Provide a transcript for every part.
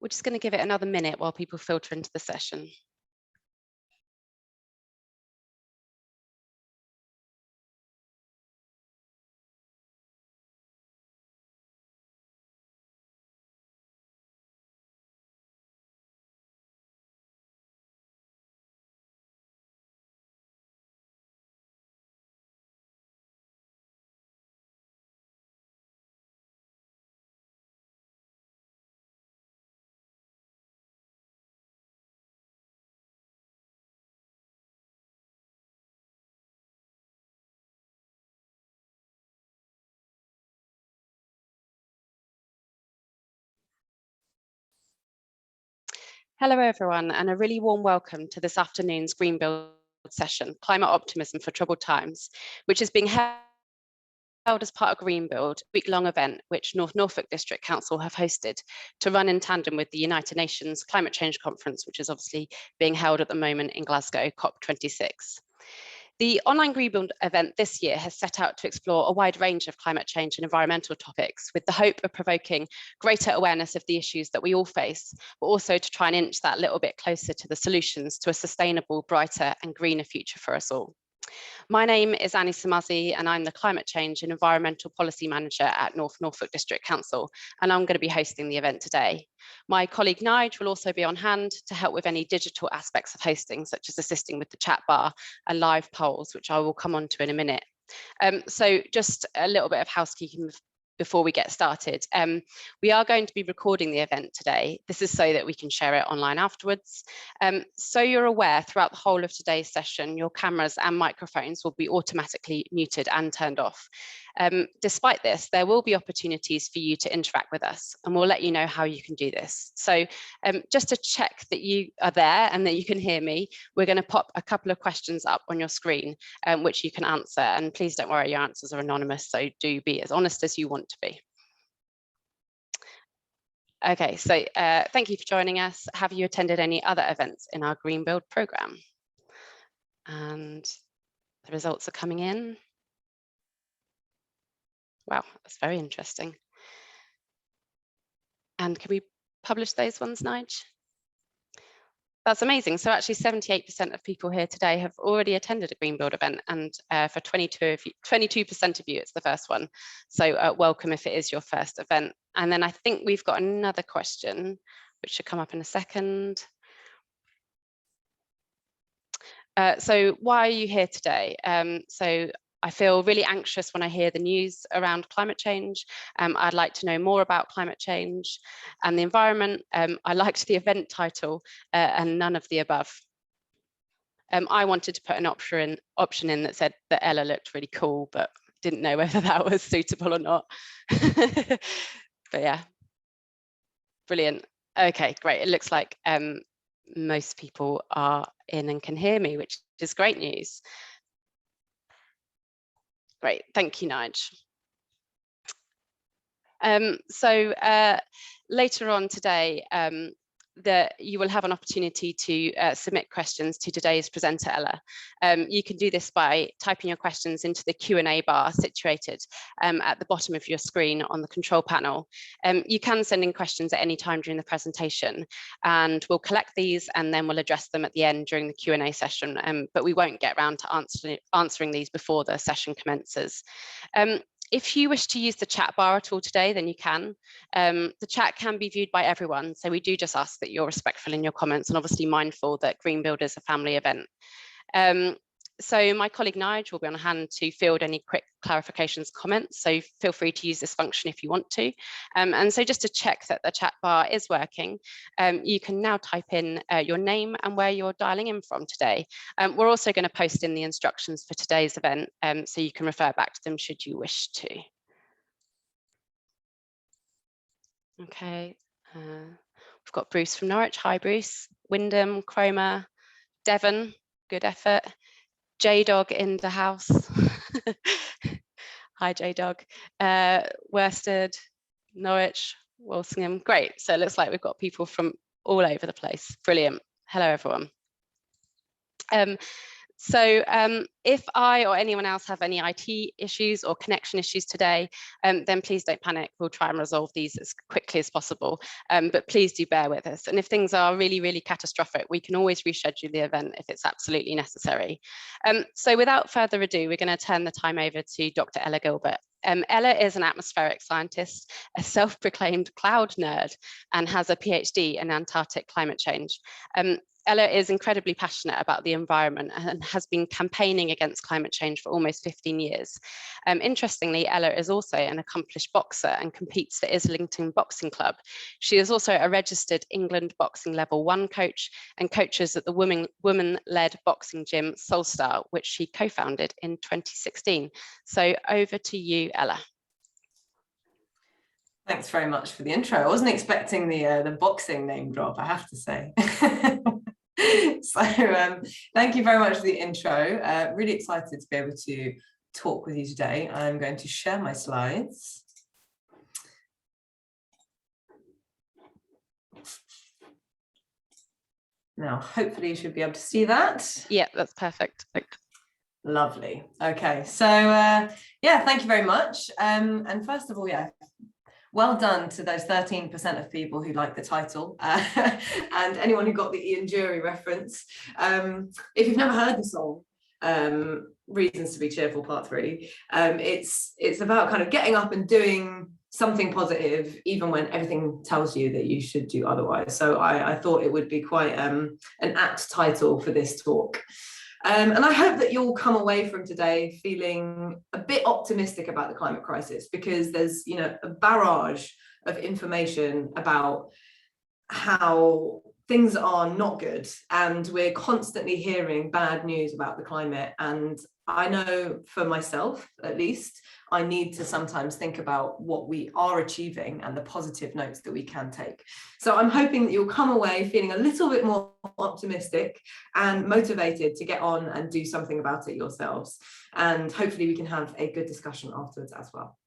We're just going to give it another minute while people filter into the session. Hello everyone, and a really warm welcome to this afternoon's Greenbuild session, Climate Optimism for Troubled Times, which is being held as part of Greenbuild, a week-long event which North Norfolk District Council have hosted to run in tandem with the United Nations Climate Change Conference, which is obviously being held at the moment in Glasgow, COP26. The online Greenbuild event this year has set out to explore a wide range of climate change and environmental topics with the hope of provoking greater awareness of the issues that we all face, but also to try and inch that little bit closer to the solutions to a sustainable, brighter and greener future for us all. My name is Annie Samazi and I'm the Climate Change and Environmental Policy Manager at North Norfolk District Council, and I'm going to be hosting the event today. My colleague Nige will also be on hand to help with any digital aspects of hosting, such as assisting with the chat bar and live polls, which I will come on to in a minute. So just a little bit of housekeeping before we get started. We are going to be recording the event today. This is so that we can share it online afterwards. So you're aware, throughout the whole of today's session, your cameras and microphones will be automatically muted and turned off. Despite this, there will be opportunities for you to interact with us, and we'll let you know how you can do this. So just to check that you are there and that you can hear me, we're going to pop a couple of questions up on your screen, which you can answer. And please don't worry, your answers are anonymous, so do be as honest as you want to be. Okay, so thank you for joining us. Have you attended any other events in our Greenbuild programme? And the results are coming in. Wow, that's very interesting. And can we publish those ones, Nige? That's amazing. So actually 78% of people here today have already attended a Greenbuild event, and for 22% of you, it's the first one. So welcome if it is your first event. And then I think we've got another question, which should come up in a second. So why are you here today? So I feel really anxious when I hear the news around climate change. I'd like to know more about climate change and the environment. I liked the event title and none of the above. I wanted to put an option in that said that Ella looked really cool, but didn't know whether that was suitable or not. But yeah, brilliant. Okay, great. It looks like most people are in and can hear me, which is great news. Great, thank you, Nige. So later on today, you will have an opportunity to submit questions to today's presenter, Ella. You can do this by typing your questions into the Q&A bar situated at the bottom of your screen on the control panel. You can send in questions at any time during the presentation, and we'll collect these and then we'll address them at the end during the Q&A session, but we won't get around to answering these before the session commences. If you wish to use the chat bar at all today, then you can. The chat can be viewed by everyone, so we do just ask that you're respectful in your comments and obviously mindful that Greenbuild is a family event. So my colleague Nige will be on hand to field any quick clarifications, comments, so feel free to use this function if you want to. And so just to check that the chat bar is working, you can now type in your name and where you're dialing in from today. We're also going to post in the instructions for today's event, so you can refer back to them should you wish to. Okay, we've got Bruce from Norwich. Hi, Bruce. Wyndham, Cromer, Devon, good effort. J-Dog in the house. Hi, J-Dog. Worsted, Norwich, Walsingham. Great. So it looks like we've got people from all over the place. Brilliant. Hello, everyone. So if I or anyone else have any IT issues or connection issues today, then please don't panic. We'll try and resolve these as quickly as possible, but please do bear with us. And if things are really, really catastrophic, we can always reschedule the event if it's absolutely necessary. So without further ado, we're going to turn the time over to Dr. Ella Gilbert. Ella is an atmospheric scientist, a self-proclaimed cloud nerd, and has a PhD in Antarctic climate change. Ella is incredibly passionate about the environment and has been campaigning against climate change for almost 15 years. Interestingly, Ella is also an accomplished boxer and competes for Islington Boxing Club. She is also a registered England Boxing Level 1 coach and coaches at the woman-led boxing gym Solstar, which she co-founded in 2016. So over to you, Ella. Thanks very much for the intro. I wasn't expecting the boxing name drop, I have to say. So thank you very much for the intro. Really excited to be able to talk with you today. I'm going to share my slides. Now, hopefully you should be able to see that. Yeah, that's perfect. Lovely. Okay, so yeah, thank you very much. And first of all, yeah, well done to those 13% of people who like the title and anyone who got the Ian Jury reference. If you've never heard the song, Reasons to be Cheerful Part 3, it's about kind of getting up and doing something positive even when everything tells you that you should do otherwise. So I thought it would be quite an apt title for this talk. And I hope that you'll come away from today feeling a bit optimistic about the climate crisis, because there's, you know, a barrage of information about how things are not good, and we're constantly hearing bad news about the climate. And I know for myself, at least, I need to sometimes think about what we are achieving and the positive notes that we can take. So I'm hoping that you'll come away feeling a little bit more optimistic and motivated to get on and do something about it yourselves. And hopefully we can have a good discussion afterwards as well.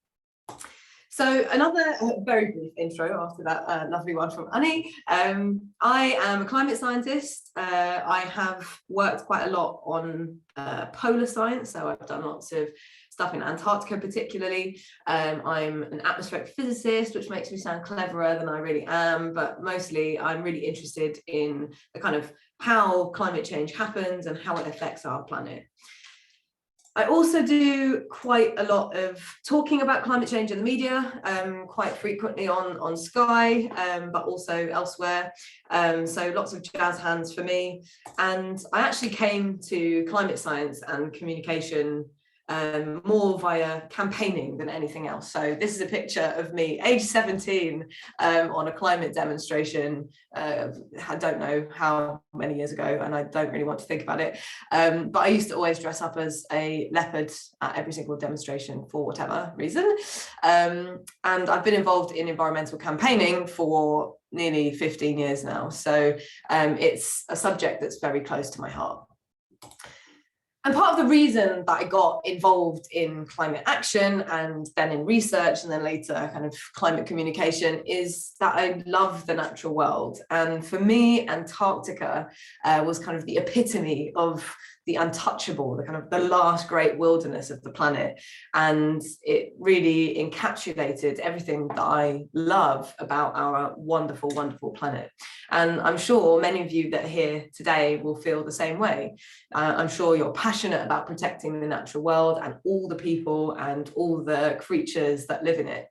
So another very brief intro after that lovely one from Annie. I am a climate scientist. I have worked quite a lot on polar science, so I've done lots of stuff in Antarctica particularly. I'm an atmospheric physicist, which makes me sound cleverer than I really am, but mostly I'm really interested in the kind of how climate change happens and how it affects our planet. I also do quite a lot of talking about climate change in the media, quite frequently on Sky, but also elsewhere. So lots of jazz hands for me. And I actually came to climate science and communication more via campaigning than anything else. So this is a picture of me, age 17, on a climate demonstration. I don't know how many years ago, and I don't really want to think about it. But I used to always dress up as a leopard at every single demonstration for whatever reason. And I've been involved in environmental campaigning for nearly 15 years now. So it's a subject that's very close to my heart. And part of the reason that I got involved in climate action and then in research and then later kind of climate communication is that I love the natural world. And for me, Antarctica was kind of the epitome of the untouchable, the kind of the last great wilderness of the planet. And it really encapsulated everything that I love about our wonderful, wonderful planet. And I'm sure many of you that are here today will feel the same way. I'm sure you're passionate about protecting the natural world and all the people and all the creatures that live in it.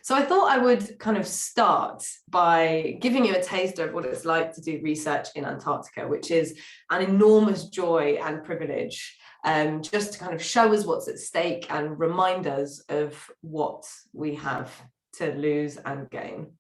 So I thought I would kind of start by giving you a taste of what it's like to do research in Antarctica, which is an enormous joy and privilege, just to kind of show us what's at stake and remind us of what we have to lose and gain.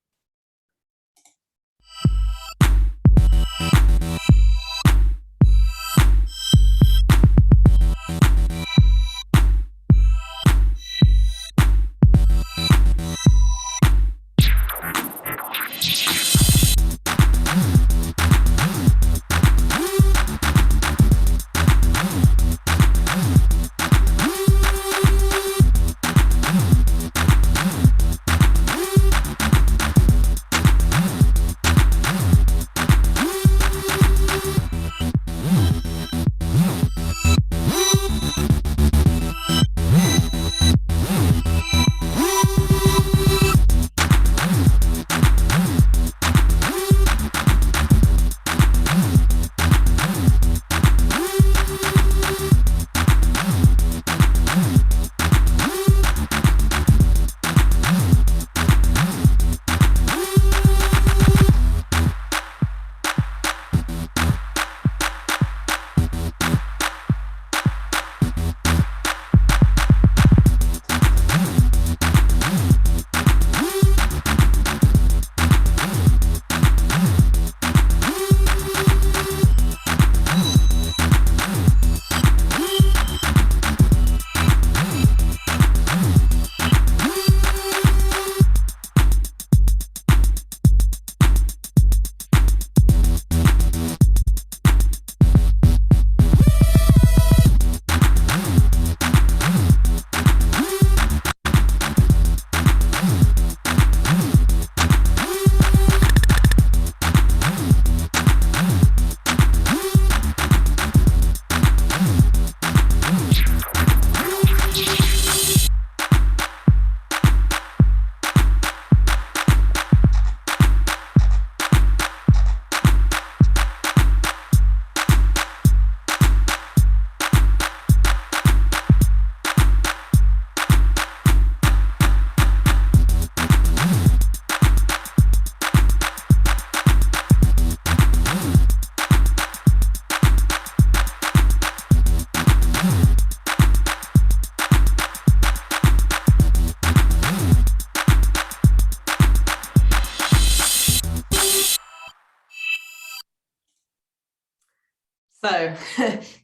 So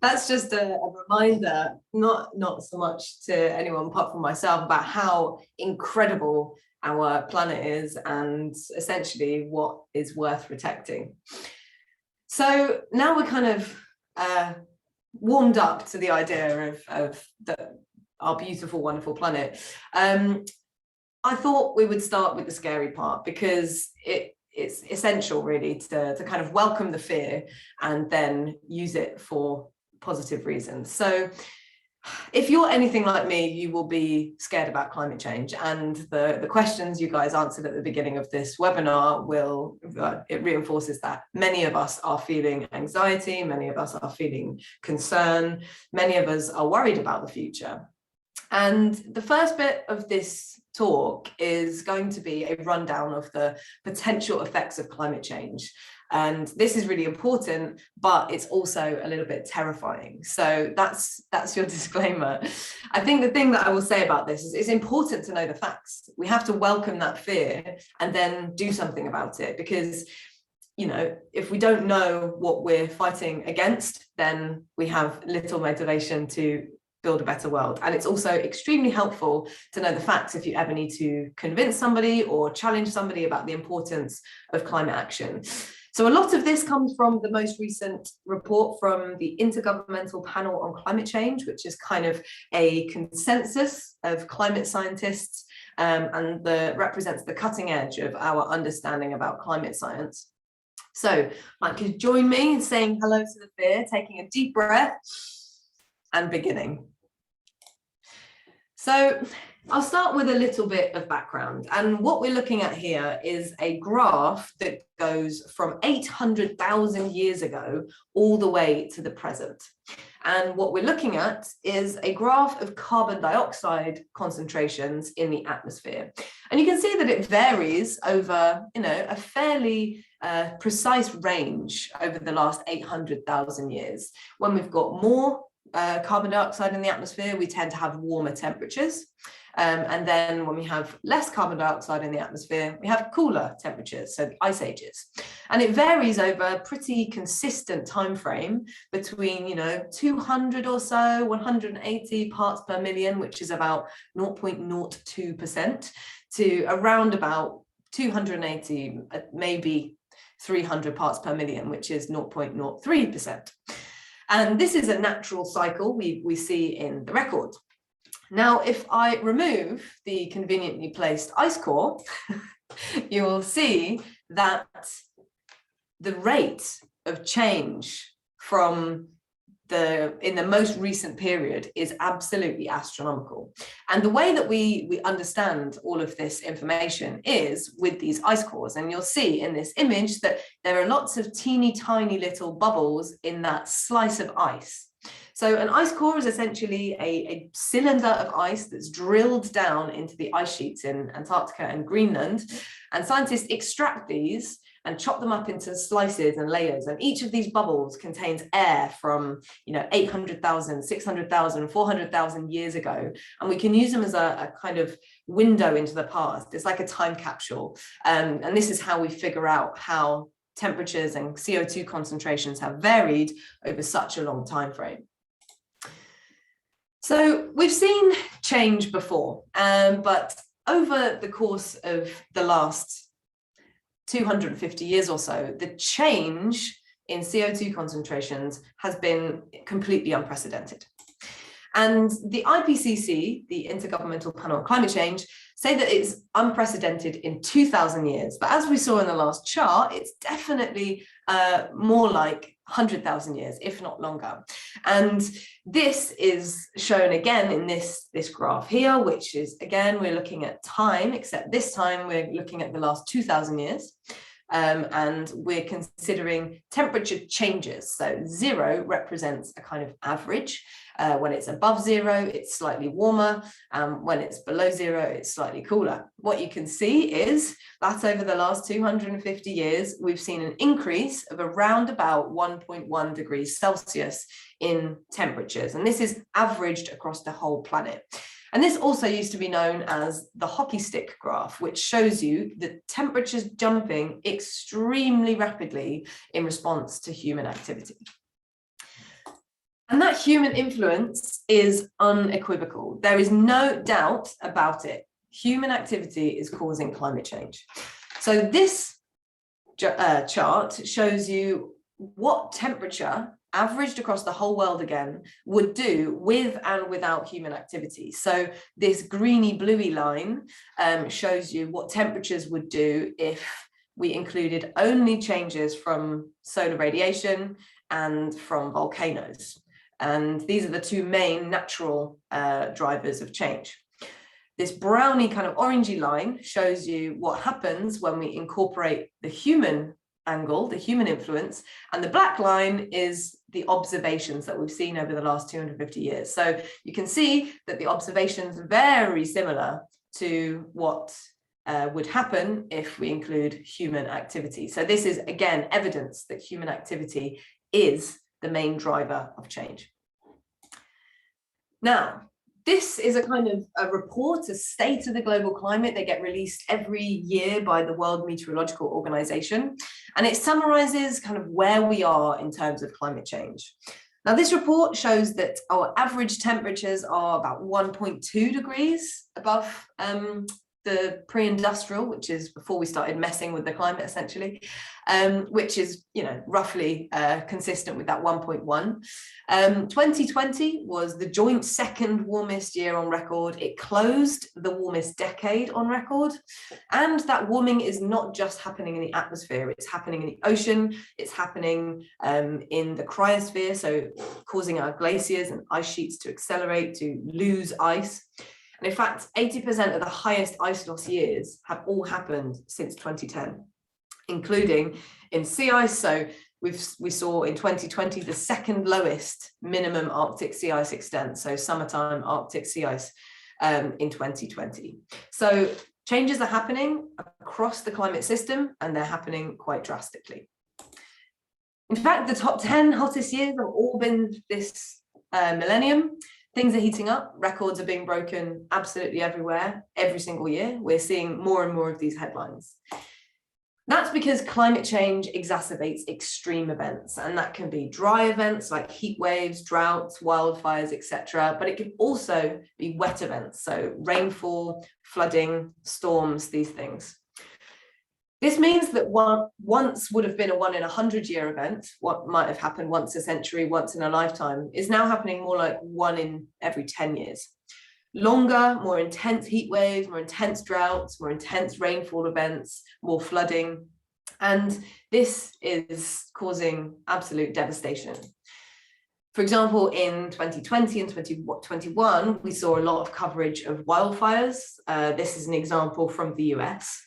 that's just a reminder, not so much to anyone apart from myself, about how incredible our planet is and essentially what is worth protecting. So now we're kind of warmed up to the idea of our beautiful, wonderful planet. I thought we would start with the scary part, because it's essential really to kind of welcome the fear and then use it for positive reasons. So if you're anything like me, you will be scared about climate change, and the questions you guys answered at the beginning of this webinar it reinforces that. Many of us are feeling anxiety, many of us are feeling concern, many of us are worried about the future. And the first bit of this talk is going to be a rundown of the potential effects of climate change. And this is really important, but it's also a little bit terrifying. So that's your disclaimer. I think the thing that I will say about this is it's important to know the facts. We have to welcome that fear and then do something about it, because if we don't know what we're fighting against, then we have little motivation to build a better world. And it's also extremely helpful to know the facts if you ever need to convince somebody or challenge somebody about the importance of climate action. So a lot of this comes from the most recent report from the Intergovernmental Panel on Climate Change, which is kind of a consensus of climate scientists, and represents the cutting edge of our understanding about climate science. So Mike, could you join me in saying hello to the fear, taking a deep breath and beginning. So I'll start with a little bit of background. And what we're looking at here is a graph that goes from 800,000 years ago all the way to the present. And what we're looking at is a graph of carbon dioxide concentrations in the atmosphere. And you can see that it varies over, a fairly precise range over the last 800,000 years. When we've got more carbon dioxide in the atmosphere, we tend to have warmer temperatures. And then when we have less carbon dioxide in the atmosphere, we have cooler temperatures, so ice ages. And it varies over a pretty consistent time frame between 200 or so, 180 parts per million, which is about 0.02%, to around about 280, maybe 300 parts per million, which is 0.03%. And this is a natural cycle we see in the record. Now, if I remove the conveniently placed ice core, you will see that the rate of change in the most recent period is absolutely astronomical. And the way that we understand all of this information is with these ice cores. And you'll see in this image that there are lots of teeny tiny little bubbles in that slice of ice. So an ice core is essentially a cylinder of ice that's drilled down into the ice sheets in Antarctica and Greenland. And scientists extract these and chop them up into slices and layers. And each of these bubbles contains air from 800,000, 600,000, 400,000 years ago. And we can use them as a kind of window into the past. It's like a time capsule. And this is how we figure out how temperatures and CO2 concentrations have varied over such a long time frame. So we've seen change before, but over the course of the last 250 years or so, the change in CO2 concentrations has been completely unprecedented. And the IPCC, the Intergovernmental Panel on Climate Change, say that it's unprecedented in 2,000 years. But as we saw in the last chart, it's definitely more like 100,000 years, if not longer. And this is shown again in this graph here, which is, again, we're looking at time, except this time we're looking at the last 2,000 years. And we're considering temperature changes. So 0 represents a kind of average. When it's above 0, it's slightly warmer. When it's below 0, it's slightly cooler. What you can see is that over the last 250 years, we've seen an increase of around about 1.1 degrees Celsius in temperatures. And this is averaged across the whole planet. And this also used to be known as the hockey stick graph, which shows you the temperatures jumping extremely rapidly in response to human activity. And that human influence is unequivocal. There is no doubt about it. Human activity is causing climate change. So this chart shows you what temperature averaged across the whole world again would do with and without human activity. So this greeny bluey line shows you what temperatures would do if we included only changes from solar radiation and from volcanoes. And these are the two main natural drivers of change. This browny kind of orangey line shows you what happens when we incorporate the human angle, the human influence, and the black line is the observations that we've seen over the last 250 years. So you can see that the observations are very similar to what would happen if we include human activity. So this is, again, evidence that human activity is the main driver of change. Now, this is a kind of a report, a state of the global climate. They get released every year by the World Meteorological Organization, and it summarizes kind of where we are in terms of climate change. Now, this report shows that our average temperatures are about 1.2 degrees above the pre-industrial, which is before we started messing with the climate, essentially, which is, you know, roughly consistent with that 1.1. 2020 was the joint second warmest year on record. It closed the warmest decade on record. And that warming is not just happening in the atmosphere, it's happening in the ocean, it's happening in the cryosphere, so causing our glaciers and ice sheets to accelerate, to lose ice. And in fact, 80% of the highest ice loss years have all happened since 2010, including in sea ice. So we saw in 2020 the second lowest minimum Arctic sea ice extent, so summertime Arctic sea ice in 2020. So changes are happening across the climate system, and they're happening quite drastically. In fact, the top 10 hottest years have all been this millennium. Things are heating up, records are being broken absolutely everywhere, every single year. We're seeing more and more of these headlines. That's because climate change exacerbates extreme events, and that can be dry events like heat waves, droughts, wildfires, etc. But it can also be wet events, so rainfall, flooding, storms, these things. This means that what once would have been a 1 in 100 year event, what might have happened once a century, once in a lifetime, is now happening more like 1 in every 10 years. Longer, more intense heat waves, more intense droughts, more intense rainfall events, more flooding. And this is causing absolute devastation. For example, in 2020 and 2021, we saw a lot of coverage of wildfires. This is an example from the US.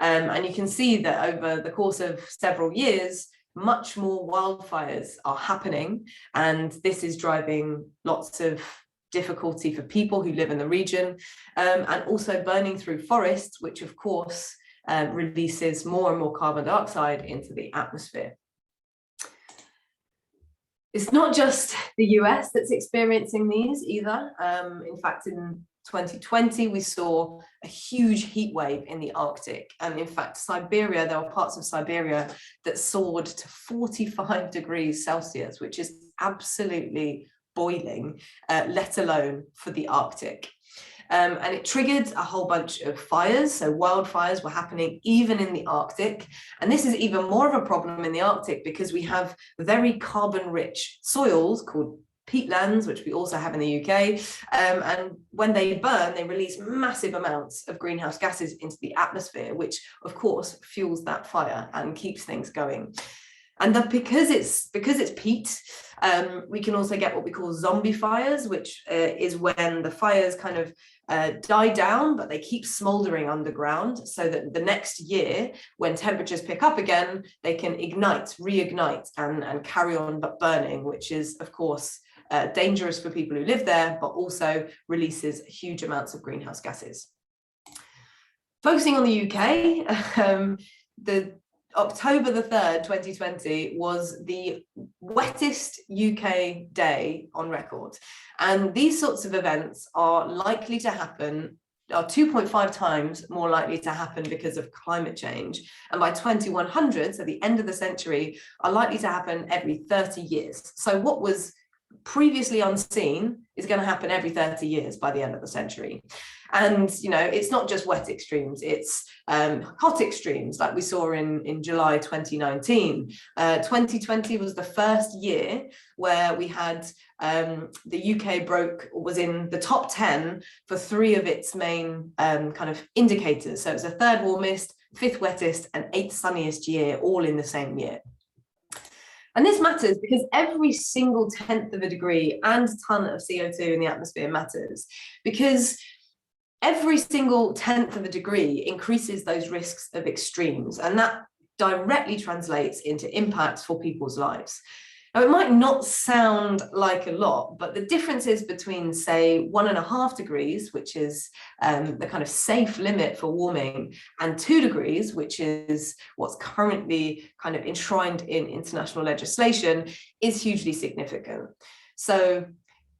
And you can see that over the course of several years, much more wildfires are happening. And this is driving lots of difficulty for people who live in the region, and also burning through forests, which of course releases more and more carbon dioxide into the atmosphere. It's not just the US that's experiencing these either. In fact, in 2020, we saw a huge heat wave in the Arctic. And in fact, Siberia, there were parts of Siberia that soared to 45 degrees Celsius, which is absolutely boiling, let alone for the Arctic. And it triggered a whole bunch of fires. So wildfires were happening even in the Arctic. And this is even more of a problem in the Arctic because we have very carbon-rich soils called peatlands, which we also have in the UK. And when they burn, they release massive amounts of greenhouse gases into the atmosphere, which of course fuels that fire and keeps things going. And then because it's peat, we can also get what we call zombie fires, which is when the fires kind of die down, but they keep smoldering underground, so that the next year, when temperatures pick up again, they can reignite and carry on burning, which is, of course, dangerous for people who live there, but also releases huge amounts of greenhouse gases. Focusing on the UK, the October the 3rd, 2020 was the wettest UK day on record. And these sorts of events are likely to happen, are 2.5 times more likely to happen because of climate change. And by 2100, so the end of the century, are likely to happen every 30 years. So what was previously unseen is going to happen every 30 years by the end of the century. And, you know, it's not just wet extremes, it's hot extremes like we saw in July 2019. 2020 was the first year where we had the UK was in the top 10 for 3 of its main kind of indicators. So it was the 3rd warmest, 5th wettest, and 8th sunniest year, all in the same year. And this matters because every single 10th of a degree and ton of CO2 in the atmosphere matters, because every single 10th of a degree increases those risks of extremes, and that directly translates into impacts for people's lives. Now, it might not sound like a lot, but the differences between, say, 1.5 degrees, which is the kind of safe limit for warming, and 2 degrees, which is what's currently kind of enshrined in international legislation, is hugely significant. So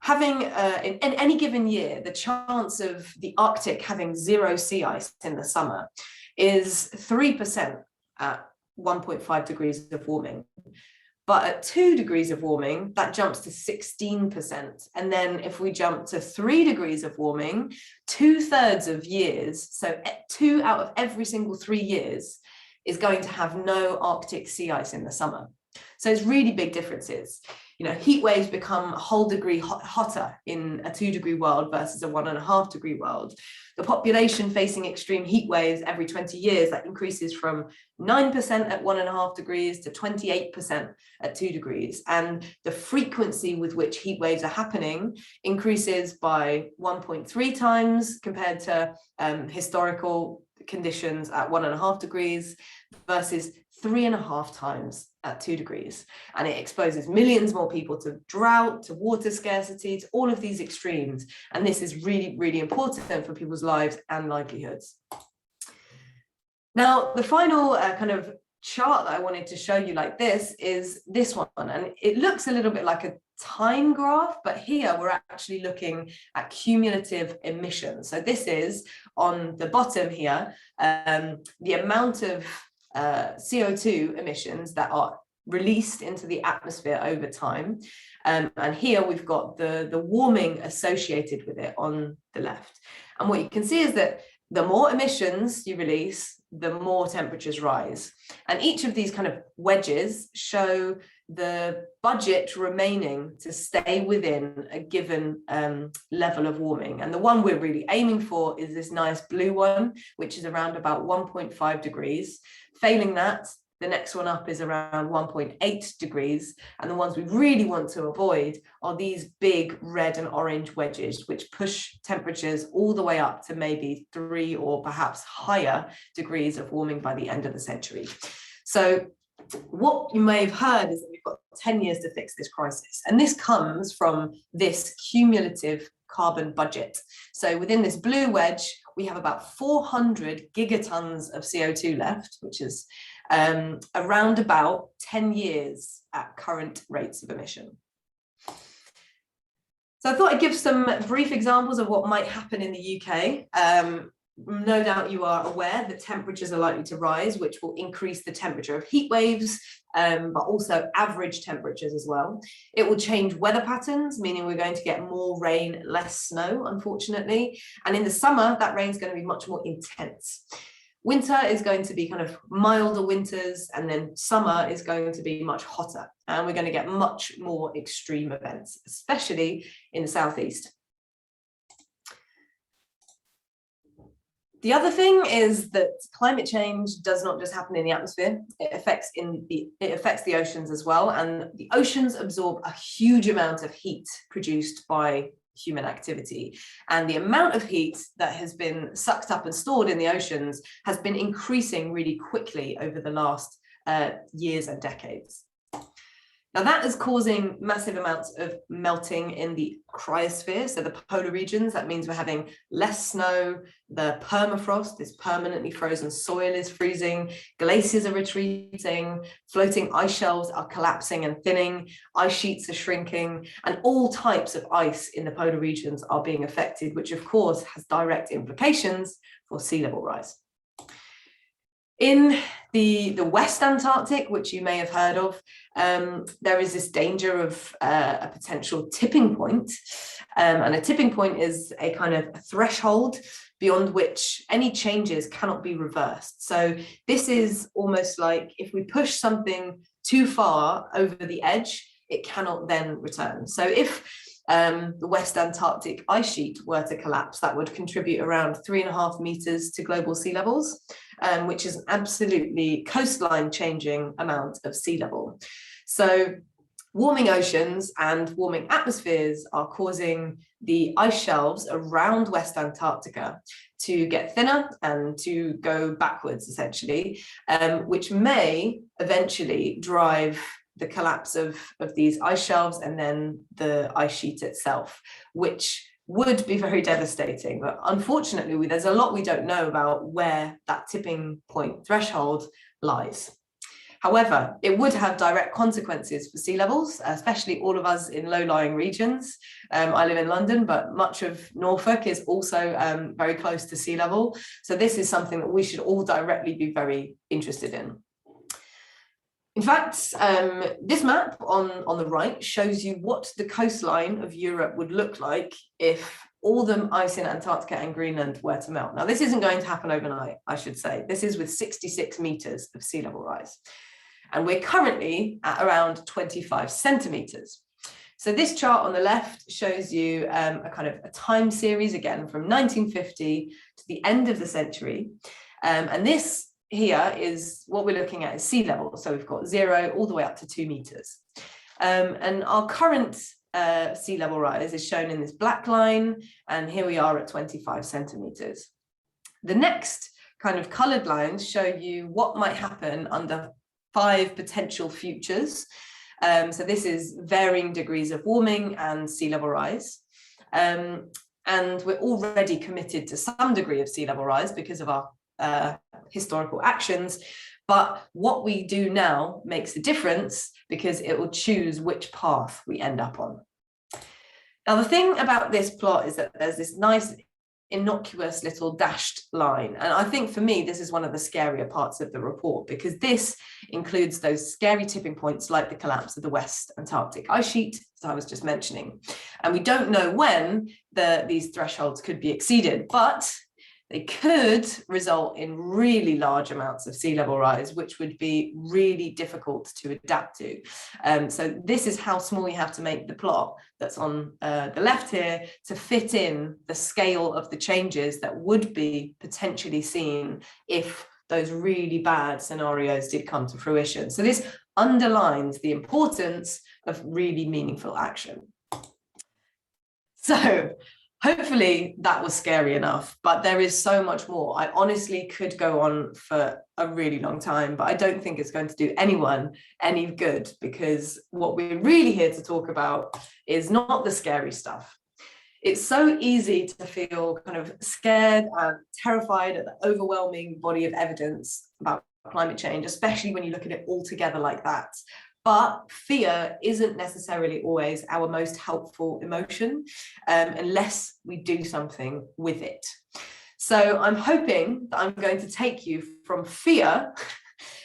having, in any given year, the chance of the Arctic having 0 sea ice in the summer is 3% at 1.5 degrees of warming. But at 2 degrees of warming, that jumps to 16%. And then if we jump to 3 degrees of warming, 2/3 of years, so 2 out of every single 3 years, is going to have no Arctic sea ice in the summer. So it's really big differences. You know, heat waves become a whole degree hotter in a 2 degree world versus a 1.5 degree world. The population facing extreme heat waves every 20 years, that increases from 9% at 1.5 degrees to 28% at 2 degrees. And the frequency with which heat waves are happening increases by 1.3 times compared to historical conditions at 1.5 degrees versus 3.5 times at 2 degrees. And it exposes millions more people to drought, to water scarcity, to all of these extremes. And this is really, really important for people's lives and livelihoods. Now, the final kind of chart that I wanted to show you like this is this one. And it looks a little bit like a time graph, but here we're actually looking at cumulative emissions. So this is on the bottom here, the amount of CO2 emissions that are released into the atmosphere over time. And here we've got the warming associated with it on the left. And what you can see is that the more emissions you release, the more temperatures rise. And each of these kind of wedges show the budget remaining to stay within a given level of warming. And the one we're really aiming for is this nice blue one, which is around about 1.5 degrees. Failing that, the next one up is around 1.8 degrees. And the ones we really want to avoid are these big red and orange wedges, which push temperatures all the way up to maybe 3 or perhaps higher degrees of warming by the end of the century. So what you may have heard is that we've got 10 years to fix this crisis. And this comes from this cumulative carbon budget. So within this blue wedge, we have about 400 gigatons of CO2 left, which is around about 10 years at current rates of emission. So I thought I'd give some brief examples of what might happen in the UK. No doubt you are aware that temperatures are likely to rise, which will increase the temperature of heat waves, but also average temperatures as well. It will change weather patterns, meaning we're going to get more rain, less snow, unfortunately. And in the summer, that rain is going to be much more intense. Winter is going to be kind of milder winters, and then summer is going to be much hotter. And we're going to get much more extreme events, especially in the southeast. The other thing is that climate change does not just happen in the atmosphere, it affects the oceans as well. And the oceans absorb a huge amount of heat produced by human activity. And the amount of heat that has been sucked up and stored in the oceans has been increasing really quickly over the last years and decades. Now that is causing massive amounts of melting in the cryosphere, so the polar regions. That means we're having less snow, the permafrost, this permanently frozen soil, is freezing, glaciers are retreating, floating ice shelves are collapsing and thinning, ice sheets are shrinking, and all types of ice in the polar regions are being affected, which of course has direct implications for sea level rise. In the West Antarctic, which you may have heard of, there is this danger of a potential tipping point. And a tipping point is a kind of threshold beyond which any changes cannot be reversed. So this is almost like if we push something too far over the edge, it cannot then return. So if the West Antarctic ice sheet were to collapse, that would contribute around 3.5 meters to global sea levels, which is an absolutely coastline changing amount of sea level. So warming oceans and warming atmospheres are causing the ice shelves around West Antarctica to get thinner and to go backwards, essentially, which may eventually drive the collapse of these ice shelves and then the ice sheet itself, which would be very devastating. But unfortunately, there's a lot we don't know about where that tipping point threshold lies. However, it would have direct consequences for sea levels, especially all of us in low-lying regions. I live in London, but much of Norfolk is also very close to sea level. So this is something that we should all directly be very interested in. In fact, this map on the right shows you what the coastline of Europe would look like if all the ice in Antarctica and Greenland were to melt. Now, this isn't going to happen overnight, I should say. This is with 66 meters of sea level rise. And we're currently at around 25 centimeters. So this chart on the left shows you a kind of a time series, again, from 1950 to the end of the century. And this here is what we're looking at is sea level. So we've got 0 all the way up to 2 meters. And our current sea level rise is shown in this black line. And here we are at 25 centimeters. The next kind of colored lines show you what might happen under 5 potential futures. So this is varying degrees of warming and sea level rise. And we're already committed to some degree of sea level rise because of our historical actions, but what we do now makes a difference because it will choose which path we end up on. Now, the thing about this plot is that there's this nice innocuous little dashed line, and I think for me this is one of the scarier parts of the report because this includes those scary tipping points like the collapse of the West Antarctic ice sheet, as I was just mentioning, and we don't know when these thresholds could be exceeded, but they could result in really large amounts of sea level rise, which would be really difficult to adapt to. So this is how small you have to make the plot that's on the left here to fit in the scale of the changes that would be potentially seen if those really bad scenarios did come to fruition. So this underlines the importance of really meaningful action. So hopefully that was scary enough, but there is so much more. I honestly could go on for a really long time, but I don't think it's going to do anyone any good because what we're really here to talk about is not the scary stuff. It's so easy to feel kind of scared and terrified at the overwhelming body of evidence about climate change, especially when you look at it all together like that. But fear isn't necessarily always our most helpful emotion unless we do something with it. So I'm hoping that I'm going to take you from fear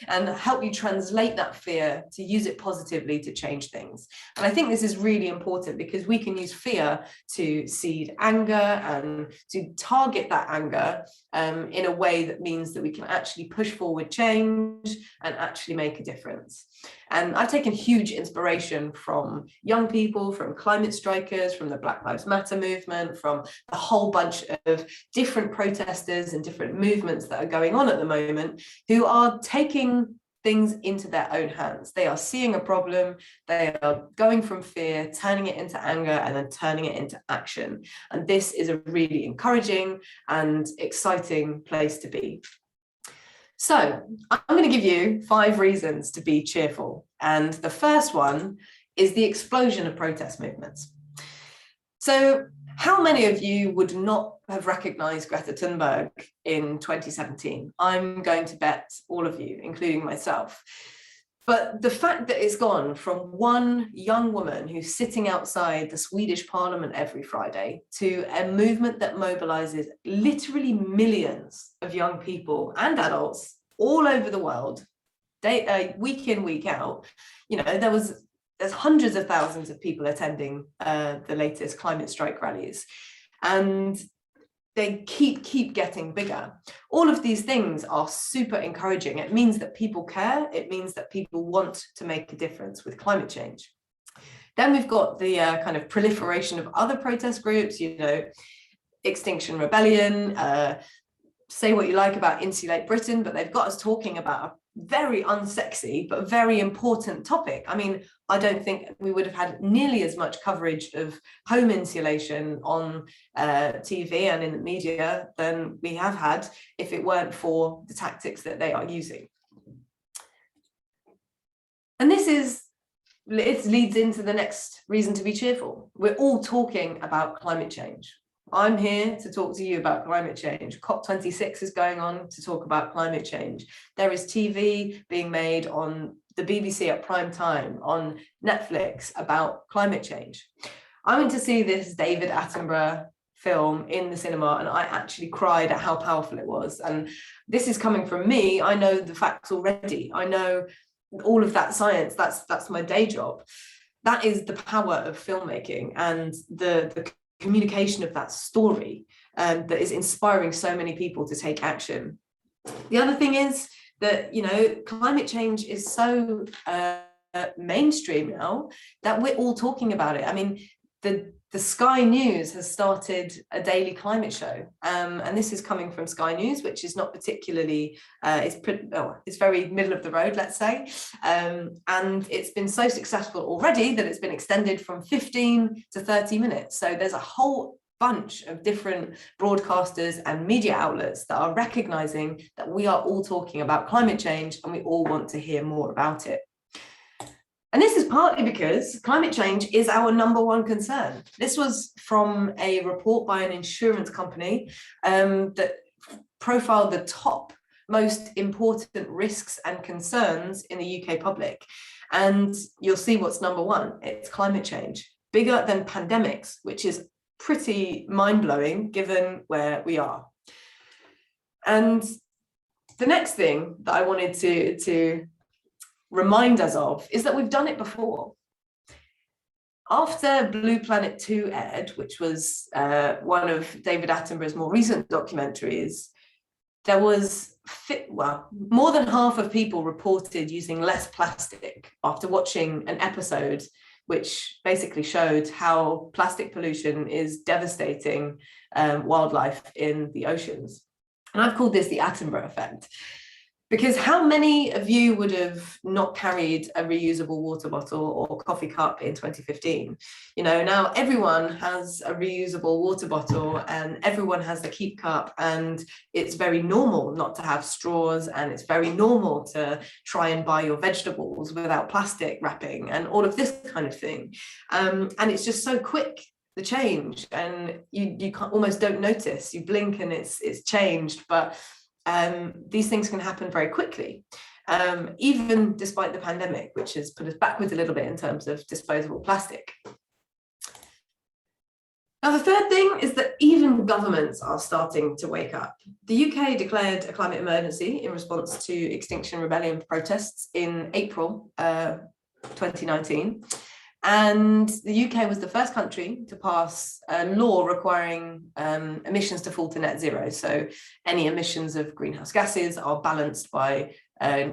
and help you translate that fear to use it positively to change things. And I think this is really important because we can use fear to seed anger and to target that anger in a way that means that we can actually push forward change and actually make a difference. And I've taken huge inspiration from young people, from climate strikers, from the Black Lives Matter movement, from a whole bunch of different protesters and different movements that are going on at the moment who are taking things into their own hands. They are seeing a problem, they are going from fear, turning it into anger, and then turning it into action. And this is a really encouraging and exciting place to be. So I'm going to give you 5 reasons to be cheerful. And the first one is the explosion of protest movements. So how many of you would not have recognized Greta Thunberg in 2017? I'm going to bet all of you, including myself. But the fact that it's gone from one young woman who's sitting outside the Swedish parliament every Friday to a movement that mobilizes literally millions of young people and adults all over the world, week in, week out. You know, there's hundreds of thousands of people attending the latest climate strike rallies, and they keep getting bigger. All of these things are super encouraging. It means that people care. It means that people want to make a difference with climate change. Then we've got the kind of proliferation of other protest groups, you know, Extinction Rebellion, say what you like about Insulate Britain, but they've got us talking about a very unsexy but very important topic. I mean, I don't think we would have had nearly as much coverage of home insulation on TV and in the media than we have had if it weren't for the tactics that they are using. And it leads into the next reason to be cheerful. We're all talking about climate change. I'm here to talk to you about climate change. COP26 is going on to talk about climate change. There is TV being made on the BBC at prime time, on Netflix, about climate change. I went to see this David Attenborough film in the cinema, and I actually cried at how powerful it was. And this is coming from me. I know the facts already. I know all of that science. That's my day job. That is the power of filmmaking and the communication of that story that is inspiring so many people to take action. The other thing is that, you know, climate change is so mainstream now that we're all talking about it. I mean, the Sky News has started a daily climate show, and this is coming from Sky News, which is not particularly, it's very middle of the road, let's say, and it's been so successful already that it's been extended from 15 to 30 minutes. So there's a whole bunch of different broadcasters and media outlets that are recognizing that we are all talking about climate change and we all want to hear more about it. And this is partly because climate change is our #1 concern. This was from a report by an insurance company that profiled the top most important risks and concerns in the UK public. And you'll see what's #1. It's climate change, bigger than pandemics, which is pretty mind-blowing given where we are. And the next thing that I wanted to remind us of is that we've done it before. After Blue Planet 2 aired, which was one of David Attenborough's more recent documentaries, there was, more than half of people reported using less plastic after watching an episode which basically showed how plastic pollution is devastating wildlife in the oceans. And I've called this the Attenborough effect. Because how many of you would have not carried a reusable water bottle or coffee cup in 2015? You know, now everyone has a reusable water bottle and everyone has the Keep cup, and it's very normal not to have straws, and it's very normal to try and buy your vegetables without plastic wrapping and all of this kind of thing. And it's just so quick, the change, and you almost don't notice. You blink and it's changed, but these things can happen very quickly, even despite the pandemic, which has put us backwards a little bit in terms of disposable plastic. Now, the third thing is that even governments are starting to wake up. The UK declared a climate emergency in response to Extinction Rebellion protests in April 2019. And the UK was the first country to pass a law requiring emissions to fall to net zero. So any emissions of greenhouse gases are balanced by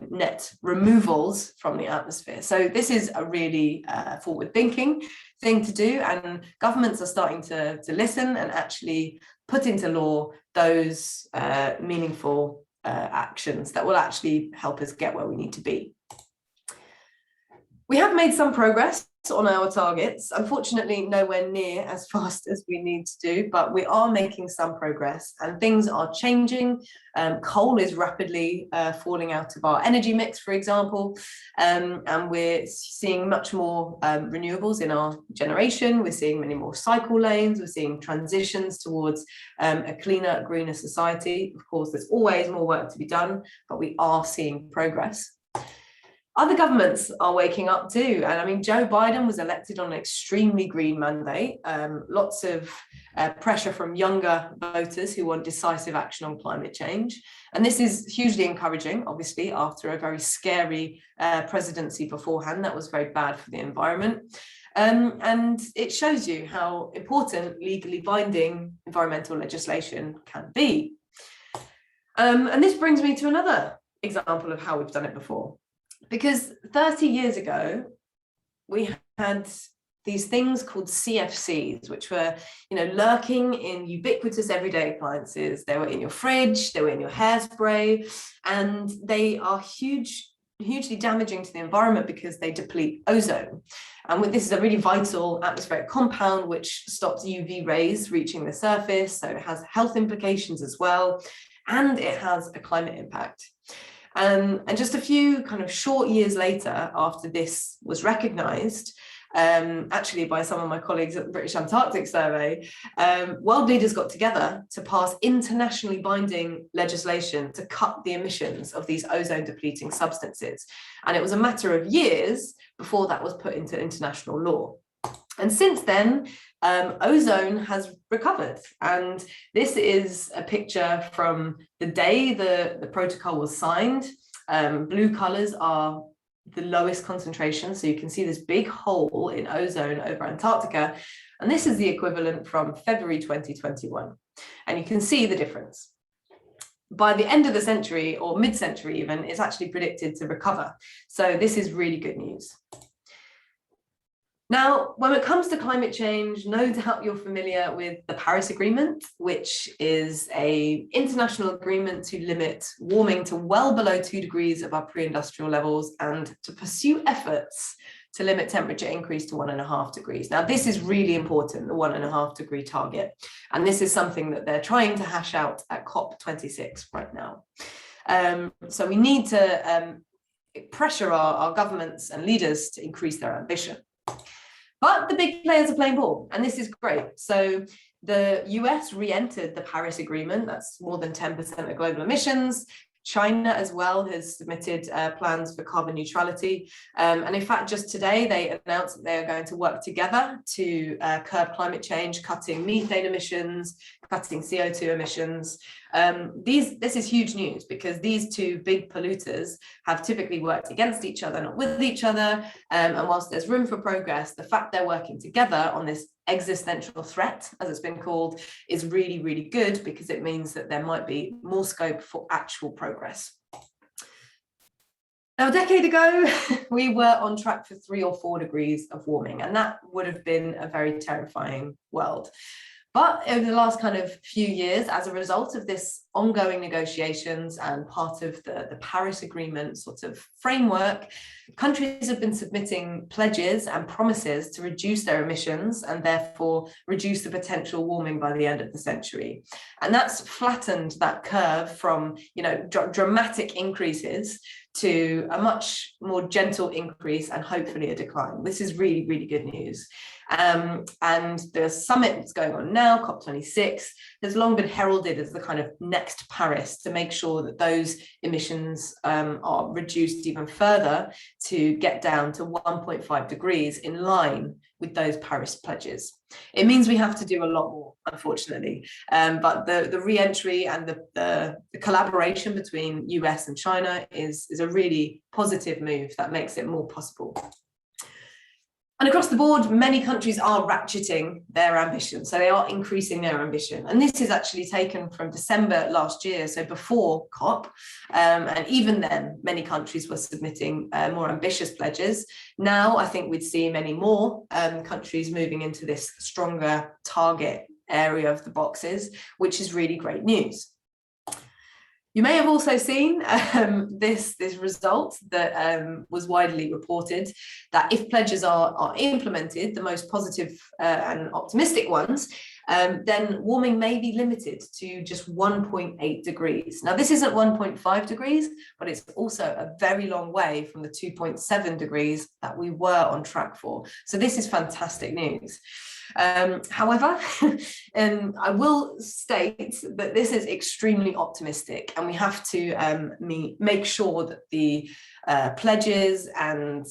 net removals from the atmosphere. So this is a really forward-thinking thing to do, and governments are starting to listen and actually put into law those meaningful actions that will actually help us get where we need to be. We have made some progress on our targets, unfortunately nowhere near as fast as we need to do, but we are making some progress and things are changing. Coal is rapidly falling out of our energy mix, for example, and we're seeing much more renewables in our generation. We're seeing many more cycle lanes. We're seeing transitions towards a cleaner, greener society. Of course, there's always more work to be done, but we are seeing progress. Other governments are waking up too. And I mean, Joe Biden was elected on an extremely green mandate, lots of pressure from younger voters who want decisive action on climate change. And this is hugely encouraging, obviously, after a very scary presidency beforehand that was very bad for the environment. And it shows you how important legally binding environmental legislation can be. And this brings me to another example of how we've done it before. Because 30 years ago, we had these things called CFCs, which were, lurking in ubiquitous everyday appliances. They were in your fridge, they were in your hairspray, and they are hugely damaging to the environment because they deplete ozone. And this is a really vital atmospheric compound which stops UV rays reaching the surface. So it has health implications as well, and it has a climate impact. And just a few kind of short years later, after this was recognized, actually by some of my colleagues at the British Antarctic Survey, world leaders got together to pass internationally binding legislation to cut the emissions of these ozone depleting substances. And it was a matter of years before that was put into international law. And since then, ozone has recovered. And this is a picture from the day the protocol was signed. Blue colors are the lowest concentration. So you can see this big hole in ozone over Antarctica. And this is the equivalent from February 2021. And you can see the difference. By the end of the century, or mid-century even, it's actually predicted to recover. So this is really good news. Now, when it comes to climate change, no doubt you're familiar with the Paris Agreement, which is an international agreement to limit warming to well below 2 degrees above pre-industrial levels and to pursue efforts to limit temperature increase to 1.5 degrees. Now, this is really important, the 1.5 degree target. And this is something that they're trying to hash out at COP26 right now. So we need to pressure our governments and leaders to increase their ambition. But the big players are playing ball, and this is great. So the US re-entered the Paris Agreement. That's more than 10% of global emissions. China as well has submitted plans for carbon neutrality. And in fact, just today, they announced that they are going to work together to curb climate change, cutting methane emissions, cutting CO2 emissions. This is huge news because these two big polluters have typically worked against each other, not with each other. And whilst there's room for progress, the fact they're working together on this existential threat, as it's been called, is really, really good because it means that there might be more scope for actual progress. Now, a decade ago, we were on track for 3 or 4 degrees of warming, and that would have been a very terrifying world. But over the last kind of few years, as a result of this ongoing negotiations and part of the Paris Agreement sort of framework, countries have been submitting pledges and promises to reduce their emissions and therefore reduce the potential warming by the end of the century. And that's flattened that curve from, dramatic increases to a much more gentle increase and hopefully a decline. This is really, really good news. And the summit that's going on now, COP26, has long been heralded as the kind of next Paris to make sure that those emissions are reduced even further to get down to 1.5 degrees in line with those Paris pledges. It means we have to do a lot more, unfortunately, but the re-entry and the collaboration between US and China is a really positive move that makes it more possible. And across the board, many countries are ratcheting their ambition. So they are increasing their ambition. And this is actually taken from December last year, so before COP. And even then, many countries were submitting more ambitious pledges. Now, I think we'd see many more countries moving into this stronger target area of the boxes, which is really great news. You may have also seen this result that was widely reported, that if pledges are implemented, the most positive and optimistic ones, then warming may be limited to just 1.8 degrees. Now, this isn't 1.5 degrees, but it's also a very long way from the 2.7 degrees that we were on track for. So this is fantastic news. However, I will state that this is extremely optimistic, and we have to make sure that the pledges and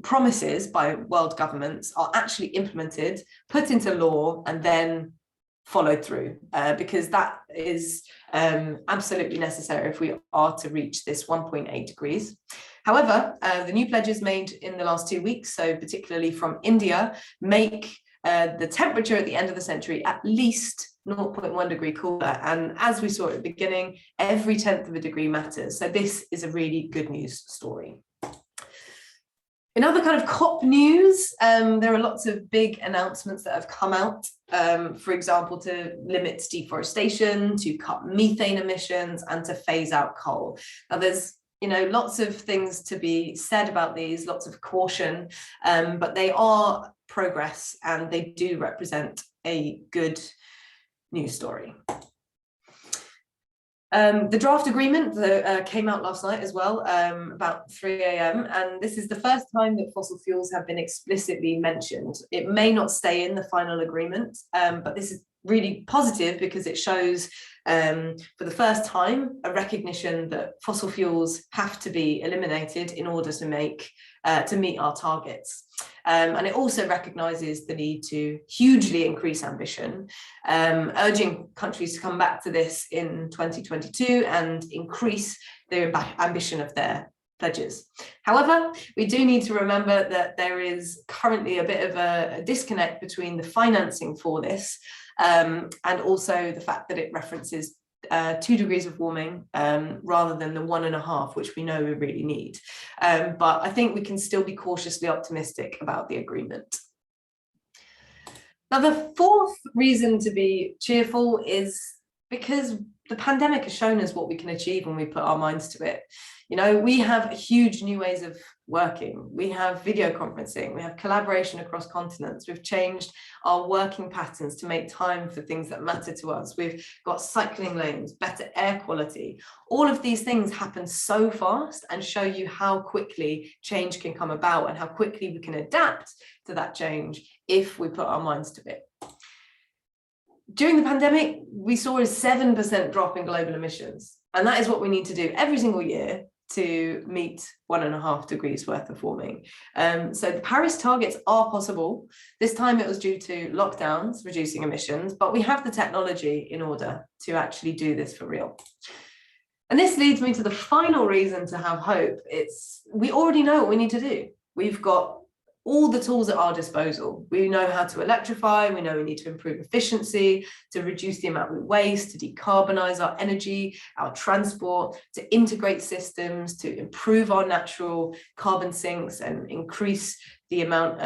promises by world governments are actually implemented, put into law, and then followed through, because that is absolutely necessary if we are to reach this 1.8 degrees. However, the new pledges made in the last 2 weeks, so particularly from India, make the temperature at the end of the century at least 0.1 degree cooler. And as we saw at the beginning, every 1/10 of a degree matters. So this is a really good news story. In other kind of COP news, there are lots of big announcements that have come out, for example, to limit deforestation, to cut methane emissions, and to phase out coal. Now, there's lots of things to be said about these, lots of caution, but they are progress and they do represent a good news story. The draft agreement that came out last night as well, about 3 a.m. And this is the first time that fossil fuels have been explicitly mentioned. It may not stay in the final agreement, but this is really positive because it shows for the first time a recognition that fossil fuels have to be eliminated in order to meet our targets. And it also recognises the need to hugely increase ambition, urging countries to come back to this in 2022 and increase the ambition of their pledges. However, we do need to remember that there is currently a bit of a disconnect between the financing for this and also the fact that it references 2 degrees of warming rather than the 1.5, which we know we really need. But I think we can still be cautiously optimistic about the agreement. Now, the fourth reason to be cheerful is because the pandemic has shown us what we can achieve when we put our minds to it. We have huge new ways of working. We have video conferencing, we have collaboration across continents. We've changed our working patterns to make time for things that matter to us. We've got cycling lanes, better air quality. All of these things happen so fast and show you how quickly change can come about and how quickly we can adapt to that change if we put our minds to it. During the pandemic, we saw a 7% drop in global emissions, and that is what we need to do every single year to meet 1.5 degrees worth of warming. So the Paris targets are possible. This time it was due to lockdowns, reducing emissions, but we have the technology in order to actually do this for real. And this leads me to the final reason to have hope. We already know what we need to do. We've got all the tools at our disposal. We know how to electrify, we know we need to improve efficiency, to reduce the amount we waste, to decarbonize our energy, our transport, to integrate systems, to improve our natural carbon sinks and increase the amount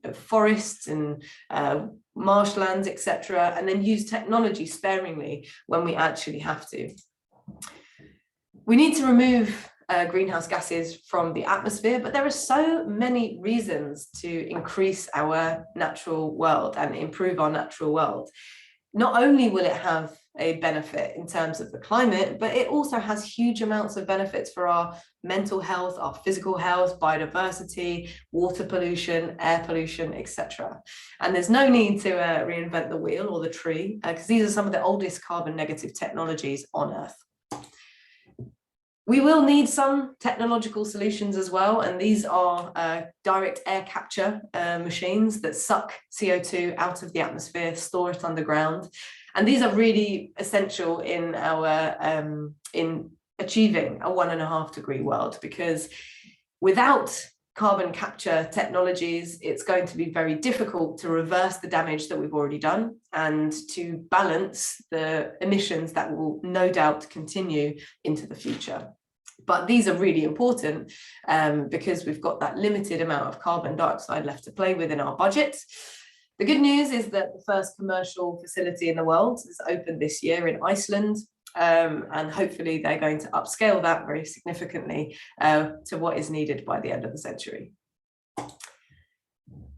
of forests and marshlands, etc., and then use technology sparingly when we actually have to. We need to remove greenhouse gases from the atmosphere, but there are so many reasons to increase our natural world and improve our natural world. Not only will it have a benefit in terms of the climate, but it also has huge amounts of benefits for our mental health, our physical health, biodiversity, water pollution, air pollution, etc. And there's no need to reinvent the wheel or the tree, because these are some of the oldest carbon negative technologies on Earth. We will need some technological solutions as well, and these are direct air capture machines that suck CO2 out of the atmosphere, store it underground, and these are really essential in in achieving a 1.5 degree world, because without carbon capture technologies, it's going to be very difficult to reverse the damage that we've already done and to balance the emissions that will no doubt continue into the future. But these are really important because we've got that limited amount of carbon dioxide left to play with in our budget. The good news is that the first commercial facility in the world is opened this year in Iceland. And hopefully they're going to upscale that very significantly to what is needed by the end of the century.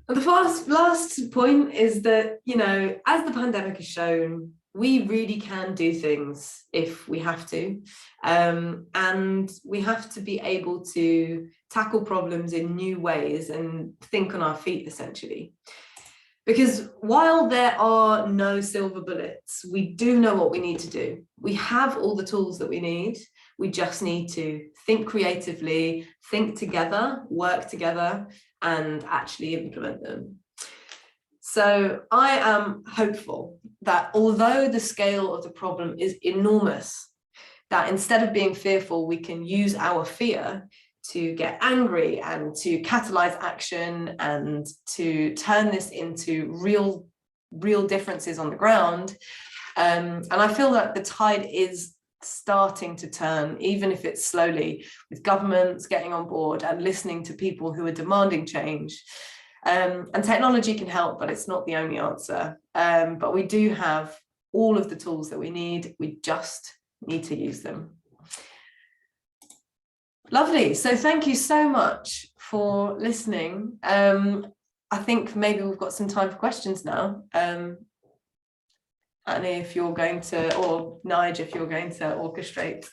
The last point is that, as the pandemic has shown, we really can do things if we have to. And we have to be able to tackle problems in new ways and think on our feet, essentially. Because while there are no silver bullets, we do know what we need to do. We have all the tools that we need. We just need to think creatively, think together, work together, and actually implement them. So I am hopeful that although the scale of the problem is enormous, that instead of being fearful, we can use our fear to get angry and to catalyze action and to turn this into real differences on the ground. And I feel that the tide is starting to turn, even if it's slowly, with governments getting on board and listening to people who are demanding change. And technology can help, but it's not the only answer. But we do have all of the tools that we need. We just need to use them. Lovely. So thank you so much for listening. I think maybe we've got some time for questions now. Annie, if you're going to, or Nige, if you're going to orchestrate.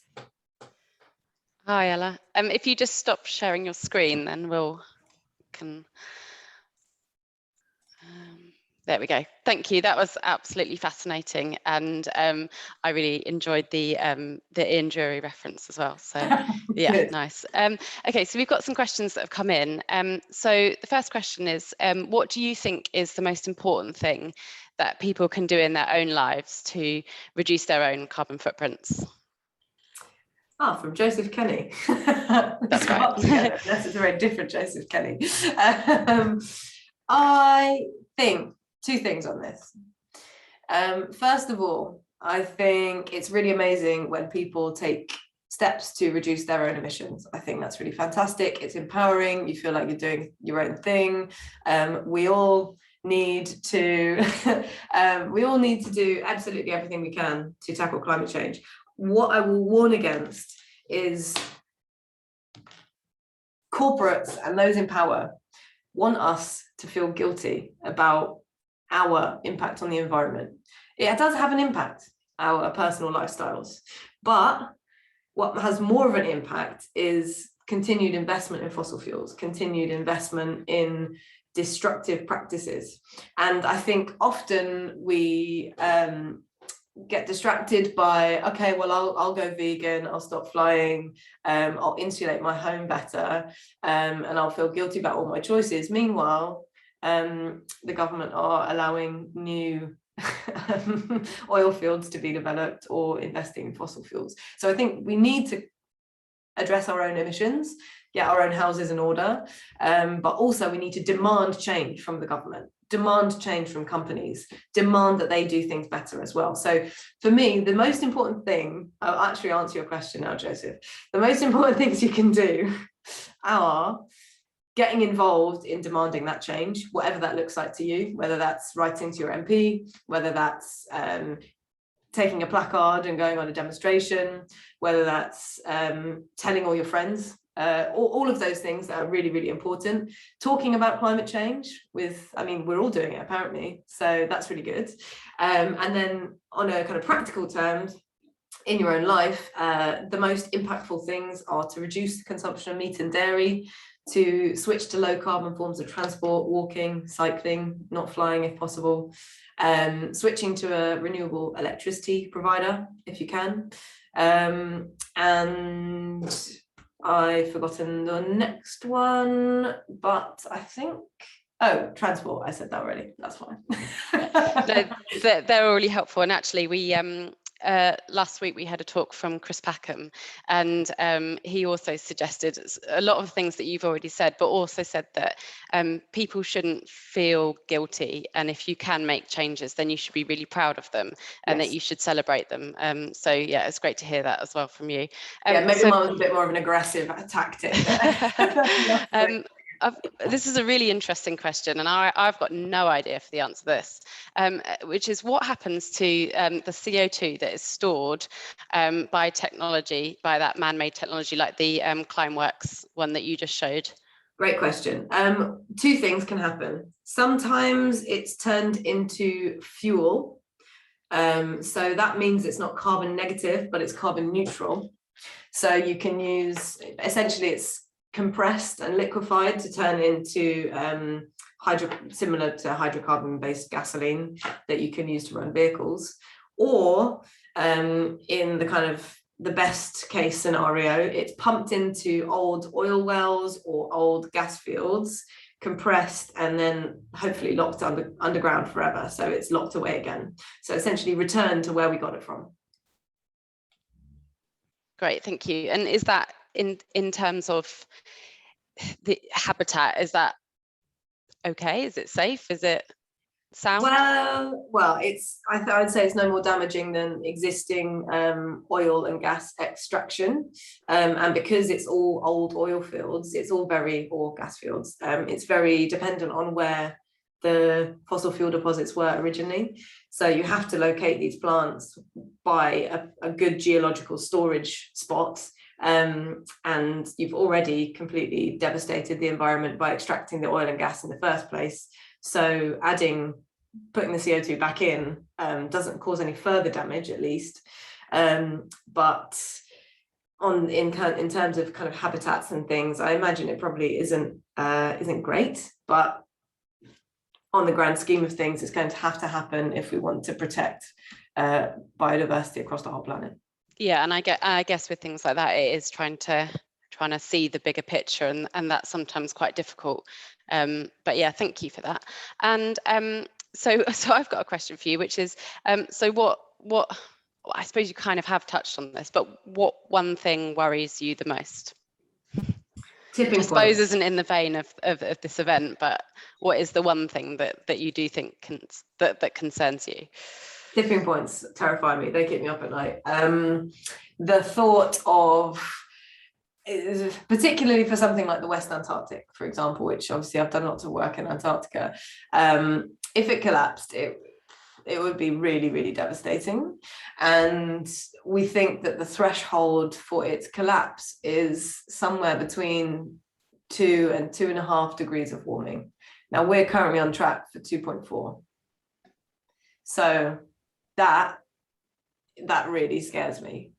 Hi, Ella. If you just stop sharing your screen, then can. There we go. Thank you. That was absolutely fascinating, and I really enjoyed the Ian Jury reference as well. So yeah, nice. Okay, so we've got some questions that have come in. So the first question is, what do you think is the most important thing that people can do in their own lives to reduce their own carbon footprints? Ah, from Joseph Kenny. That's right. Unless it's a very different Joseph Kenny. I think two things on this. First of all, I think it's really amazing when people take steps to reduce their own emissions. I think that's really fantastic. It's empowering. You feel like you're doing your own thing. We all need to do absolutely everything we can to tackle climate change. What I will warn against is corporates and those in power want us to feel guilty about our impact on the environment. It does have an impact, our personal lifestyles, but what has more of an impact is continued investment in fossil fuels, continued investment in destructive practices. And I think often we get distracted by, okay, well, I'll go vegan, I'll stop flying, I'll insulate my home better, and I'll feel guilty about all my choices. Meanwhile, the government are allowing new oil fields to be developed or investing in fossil fuels. So I think we need to address our own emissions, get our own houses in order, but also we need to demand change from the government, demand change from companies, demand that they do things better as well. So for me, the most important thing, I'll actually answer your question now, Joseph, the most important things you can do are getting involved in demanding that change, whatever that looks like to you, whether that's writing to your MP, whether that's taking a placard and going on a demonstration, whether that's telling all your friends, all of those things that are really, really important. Talking about climate change we're all doing it apparently, so that's really good. And then on a kind of practical terms, in your own life, the most impactful things are to reduce the consumption of meat and dairy, to switch to low carbon forms of transport, walking, cycling, not flying if possible, switching to a renewable electricity provider if you can. And I've forgotten the next one, but I think, transport, I said that already, that's fine. No, they're really helpful, and actually we last week we had a talk from Chris Packham, and he also suggested a lot of things that you've already said, but also said that people shouldn't feel guilty, and if you can make changes, then you should be really proud of them, and Yes. that you should celebrate them. So yeah, it's great to hear that as well from you. Yeah, maybe mine was a bit more of an aggressive tactic. This is a really interesting question, and I've got no idea for the answer to this, which is what happens to the CO2 that is stored by technology, by that man-made technology like the Climeworks one that you just showed? Great question. Two things can happen. Sometimes it's turned into fuel. So that means it's not carbon negative, but it's carbon neutral. So you can use, essentially it's compressed and liquefied to turn into similar to hydrocarbon-based gasoline that you can use to run vehicles, or in the kind of the best case scenario, it's pumped into old oil wells or old gas fields, compressed, and then hopefully locked underground forever. So it's locked away again. So essentially return to where we got it from. Great, thank you. And is that in terms of the habitat, is that okay? Is it safe? Is it sound? Well, I would say it's no more damaging than existing oil and gas extraction, and because it's all old oil fields, or gas fields, it's very dependent on where the fossil fuel deposits were originally. So you have to locate these plants by a good geological storage spot. And you've already completely devastated the environment by extracting the oil and gas in the first place. So putting the CO2 back in doesn't cause any further damage, at least. But in terms of kind of habitats and things, I imagine it probably isn't great. But on the grand scheme of things, it's going to happen if we want to protect biodiversity across the whole planet. Yeah, and I guess with things like that, it is trying to see the bigger picture, and that's sometimes quite difficult. But yeah, thank you for that. And so I've got a question for you, which is, so what I suppose you kind of have touched on this, but what one thing worries you the most? Tipping I suppose isn't in the vein of this event, but what is the one thing that you do think that concerns you? Tipping points terrify me. They keep me up at night. The thought of, particularly for something like the West Antarctic, for example, which obviously I've done lots of work in Antarctica, if it collapsed, it would be really, really devastating. And we think that the threshold for its collapse is somewhere between 2 and 2.5 degrees of warming. Now we're currently on track for 2.4. So that really scares me.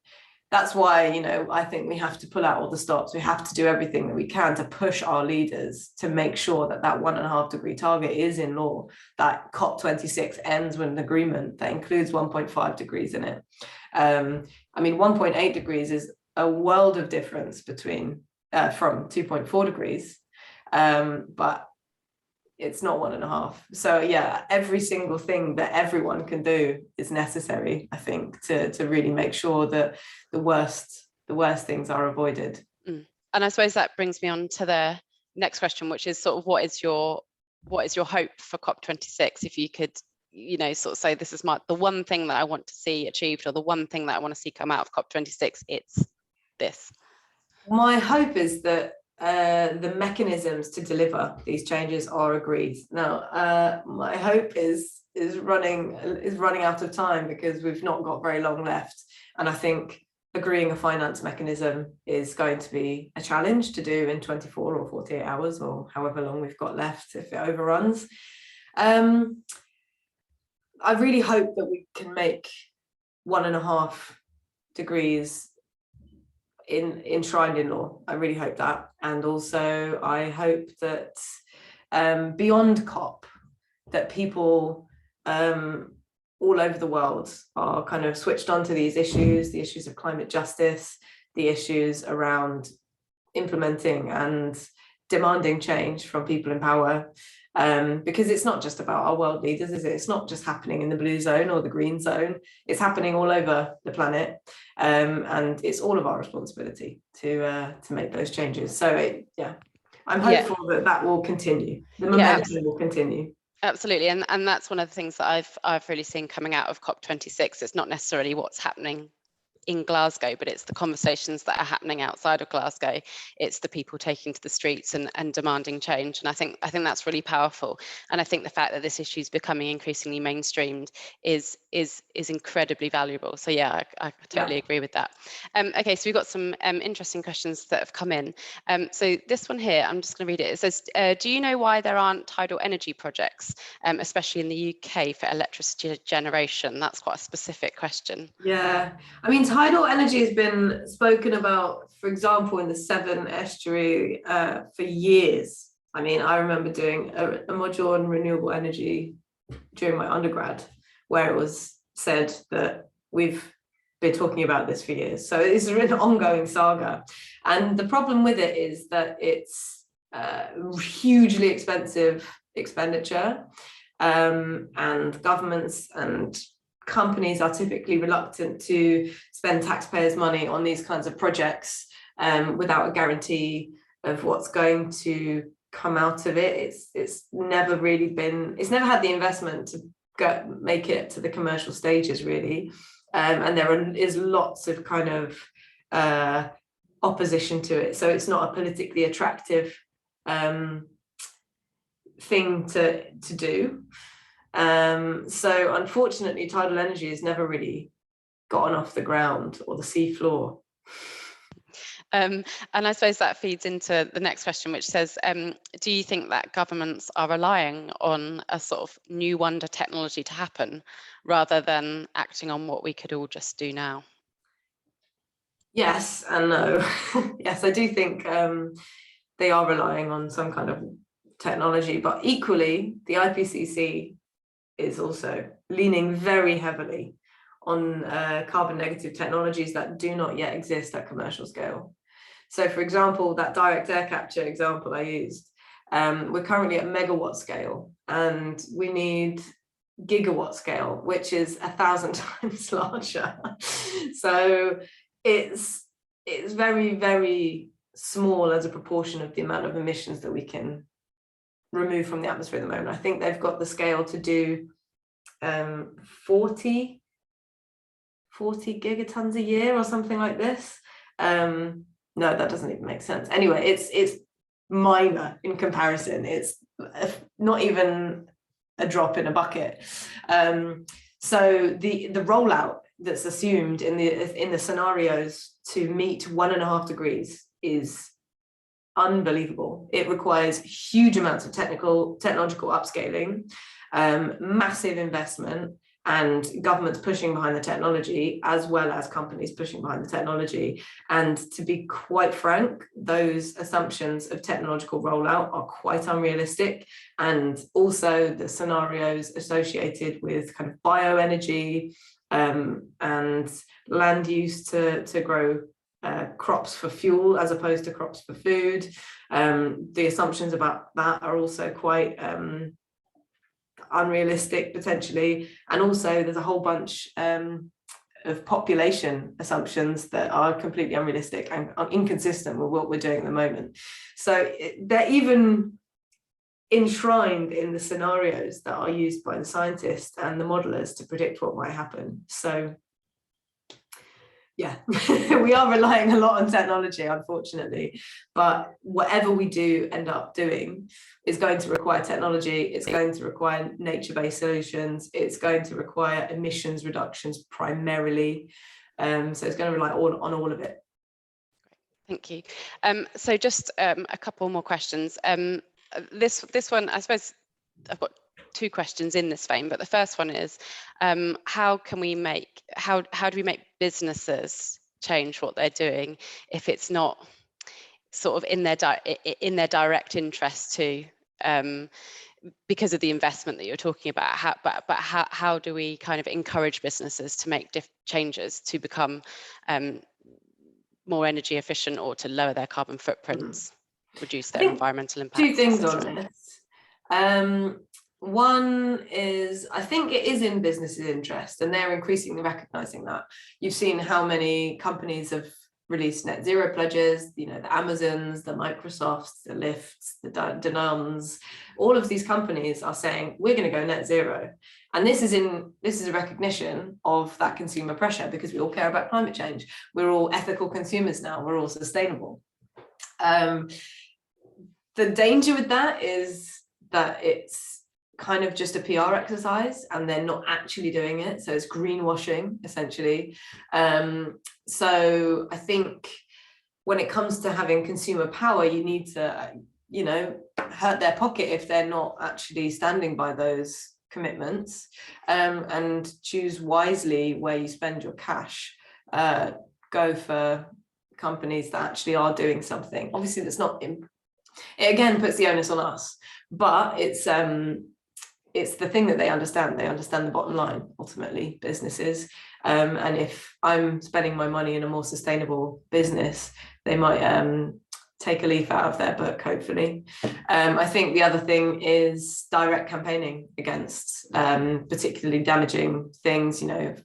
That's why, I think we have to pull out all the stops. We have to do everything that we can to push our leaders to make sure that 1.5 degree target is in law, that COP26 ends with an agreement that includes 1.5 degrees in it. 1.8 degrees is a world of difference from 2.4 degrees, but it's not 1.5. So yeah, every single thing that everyone can do is necessary, I think, to really make sure that the worst things are avoided. And I suppose that brings me on to the next question, which is sort of what is your hope for COP26? If you could, sort of say, this is the one thing that I want to see achieved, or the one thing that I want to see come out of COP26, it's this. My hope is that the mechanisms to deliver these changes are agreed. Now, my hope is running out of time, because we've not got very long left, and I think agreeing a finance mechanism is going to be a challenge to do in 24 or 48 hours, or however long we've got left if it overruns. I really hope that we can make 1.5 degrees enshrined in law. I really hope that. And also I hope that beyond COP, that people all over the world are kind of switched on to these issues, the issues of climate justice, the issues around implementing and demanding change from people in power. Because it's not just about our world leaders, is it? It's not just happening in the blue zone or the green zone. It's happening all over the planet, and it's all of our responsibility to make those changes. So I'm hopeful that will continue. The momentum will continue. Absolutely, and that's one of the things that I've really seen coming out of COP26. It's not necessarily what's happening in Glasgow, but it's the conversations that are happening outside of Glasgow. It's the people taking to the streets and demanding change. And I think that's really powerful. And I think the fact that this issue is becoming increasingly mainstreamed is incredibly valuable. So yeah, I totally agree with that. Okay, so we've got some interesting questions that have come in. So this one here, I'm just going to read it. It says, do you know why there aren't tidal energy projects, especially in the UK, for electricity generation? That's quite a specific question. Yeah, I mean, tidal energy has been spoken about, for example, in the Severn estuary for years. I mean, I remember doing a module on renewable energy during my undergrad, where it was said that we've been talking about this for years. So it's an ongoing saga. And the problem with it is that it's hugely expensive expenditure, and governments and companies are typically reluctant to spend taxpayers' money on these kinds of projects without a guarantee of what's going to come out of it. It's never had the investment to make it to the commercial stages, really. And there is lots of kind of opposition to it. So it's not a politically attractive thing to do. So unfortunately, tidal energy has never really gotten off the ground or the seafloor. And I suppose that feeds into the next question, which says, do you think that governments are relying on a sort of new wonder technology to happen rather than acting on what we could all just do now? Yes and no. Yes, I do think they are relying on some kind of technology, but equally, the IPCC is also leaning very heavily on carbon negative technologies that do not yet exist at commercial scale. So, for example, that direct air capture example I used, we're currently at megawatt scale, and we need gigawatt scale, which is 1,000 times larger. So it's very, very small as a proportion of the amount of emissions that we can remove from the atmosphere at the moment. I think they've got the scale to do 40 gigatons a year or something like this. No, that doesn't even make sense. Anyway, it's minor in comparison. It's not even a drop in a bucket. So the rollout that's assumed in the scenarios to meet 1.5 degrees is unbelievable. It requires huge amounts of technological upscaling, massive investment, and governments pushing behind the technology, as well as companies pushing behind the technology. And to be quite frank, those assumptions of technological rollout are quite unrealistic. And also the scenarios associated with kind of bioenergy and land use to grow crops for fuel as opposed to crops for food. The assumptions about that are also quite unrealistic potentially, and also there's a whole bunch of population assumptions that are completely unrealistic and inconsistent with what we're doing at the moment. So they're even enshrined in the scenarios that are used by the scientists and the modelers to predict what might happen. So yeah, we are relying a lot on technology, unfortunately, but whatever we do end up doing is going to require technology. It's going to require nature-based solutions. It's going to require emissions reductions primarily. So it's going to rely on all of it. Thank you. So just a couple more questions. This one, I suppose I've got two questions in this vein, but the first one is, how do we make businesses change what they're doing if it's not sort of in their direct interest to, because of the investment that you're talking about? How do we kind of encourage businesses to make changes to become more energy efficient or to lower their carbon footprints, reduce their environmental impacts? Two things on this. One is, I think it is in businesses' interest, and they're increasingly recognizing that. You've seen how many companies have released net zero pledges, the Amazons, the Microsofts, the Lyfts, the Danons. All of these companies are saying, we're going to go net zero. And this is a recognition of that consumer pressure, because we all care about climate change. We're all ethical consumers now. We're all sustainable. The danger with that is that it's kind of just a PR exercise and they're not actually doing it. So it's greenwashing, essentially. So I think when it comes to having consumer power, you need to, hurt their pocket if they're not actually standing by those commitments, and choose wisely where you spend your cash. Go for companies that actually are doing something. Obviously, that's not It again puts the onus on us, but it's the thing that they understand. They understand the bottom line, ultimately, businesses. And if I'm spending my money in a more sustainable business, they might take a leaf out of their book, hopefully. I think the other thing is direct campaigning against particularly damaging things, you know,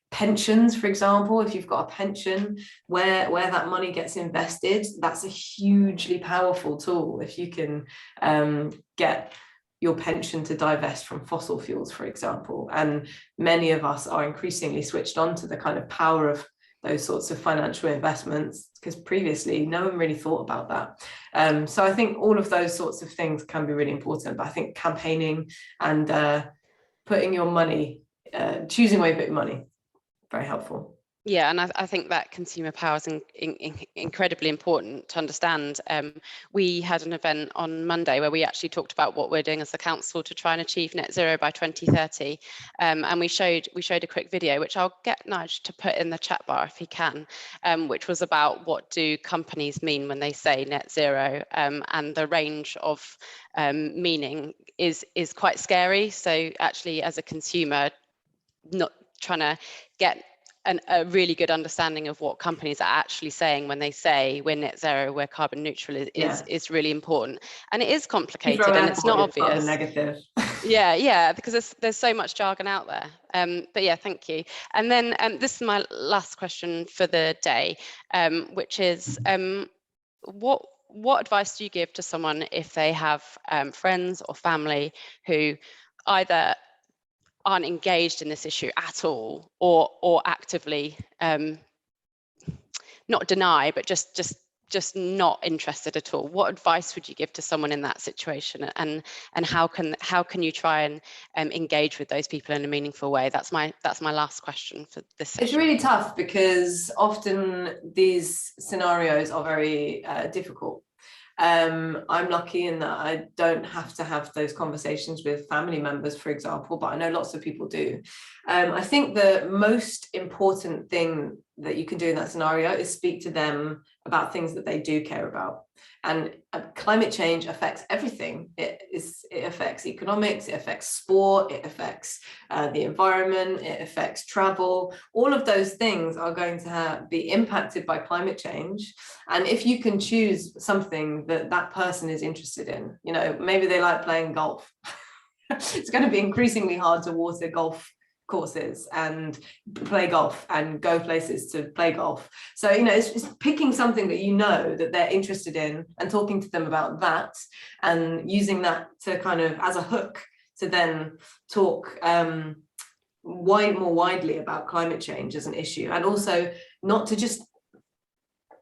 pensions, for example. If you've got a pension where that money gets invested, that's a hugely powerful tool. If you can get your pension to divest from fossil fuels, for example, and many of us are increasingly switched on to the kind of power of those sorts of financial investments, because previously no one really thought about that. So I think all of those sorts of things can be really important, but I think campaigning and putting your money, choosing where you put your money, very helpful. Yeah, and I think that consumer power is incredibly important to understand. We had an event on Monday where we actually talked about what we're doing as a council to try and achieve net zero by 2030, and we showed a quick video, which I'll get Nige to put in the chat bar if he can, which was about what do companies mean when they say net zero, and the range of meaning is quite scary. So actually, as a consumer, not trying to get a really good understanding of what companies are actually saying when they say we're net zero, we're carbon neutral is really important. And it is complicated and it's not obvious. Negative. Yeah, because there's so much jargon out there. But yeah, thank you. And then this is my last question for the day, which is what advice do you give to someone if they have friends or family who either aren't engaged in this issue at all, or actively not deny, but just not interested at all? What advice would you give to someone in that situation, and how can you try and engage with those people in a meaningful way? That's my last question for this session. It's really tough because often these scenarios are very difficult. I'm lucky in that I don't have to have those conversations with family members, for example, but I know lots of people do. I think the most important thing that you can do in that scenario is speak to them about things that they do care about. And climate change affects everything. It affects economics, it affects sport, it affects the environment, it affects travel. All of those things are going to be impacted by climate change. And if you can choose something that that person is interested in, you know, maybe they like playing golf. It's going to be increasingly hard to water golf courses and play golf and go places to play golf. So, you know, it's picking something that you know that they're interested in and talking to them about that, and using that to kind of as a hook to then talk more widely about climate change as an issue, and also not to just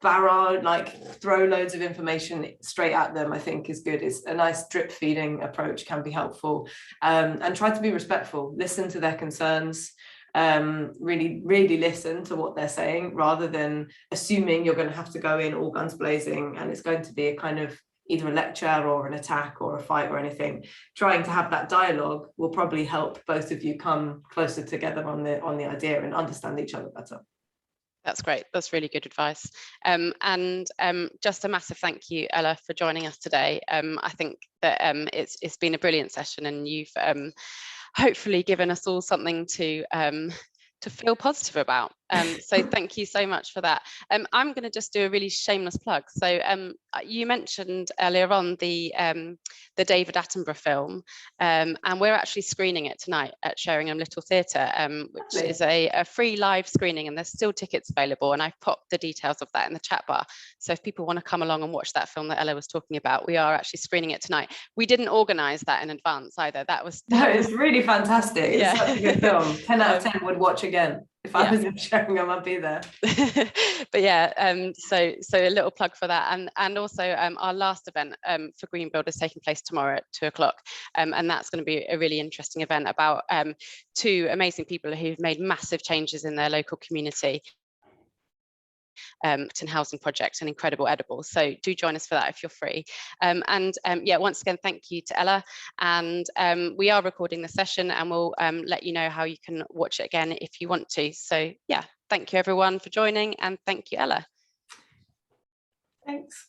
throw loads of information straight at them. I think is good. It's a nice drip feeding approach, can be helpful, and try to be respectful, listen to their concerns, really listen to what they're saying, rather than assuming you're going to have to go in all guns blazing and it's going to be a kind of either a lecture or an attack or a fight or anything. Trying to have that dialogue will probably help both of you come closer together on the idea and understand each other better. That's great. That's really good advice. And just a massive thank you, Ella, for joining us today. I think that it's been a brilliant session, and you've hopefully given us all something to feel positive about. So thank you so much for that. I'm going to just do a really shameless plug. So you mentioned earlier on the David Attenborough film, and we're actually screening it tonight at Sheringham Little Theatre, which is a free live screening, and there's still tickets available, and I've popped the details of that in the chat bar. So if people want to come along and watch that film that Ella was talking about, we are actually screening it tonight. We didn't organise that in advance either. It's really fantastic. Yeah. It's such a good film. 10 out of 10 would watch again. If I was in Sheringham, I'd be there. But yeah, so a little plug for that, and also our last event for Greenbuild is taking place tomorrow at 2:00, and that's going to be a really interesting event about two amazing people who've made massive changes in their local community. Housing project and incredible edibles. So do join us for that if you're free. Yeah, once again, thank you to Ella. And we are recording the session, and we'll let you know how you can watch it again if you want to. So yeah, thank you everyone for joining, and thank you, Ella. Thanks.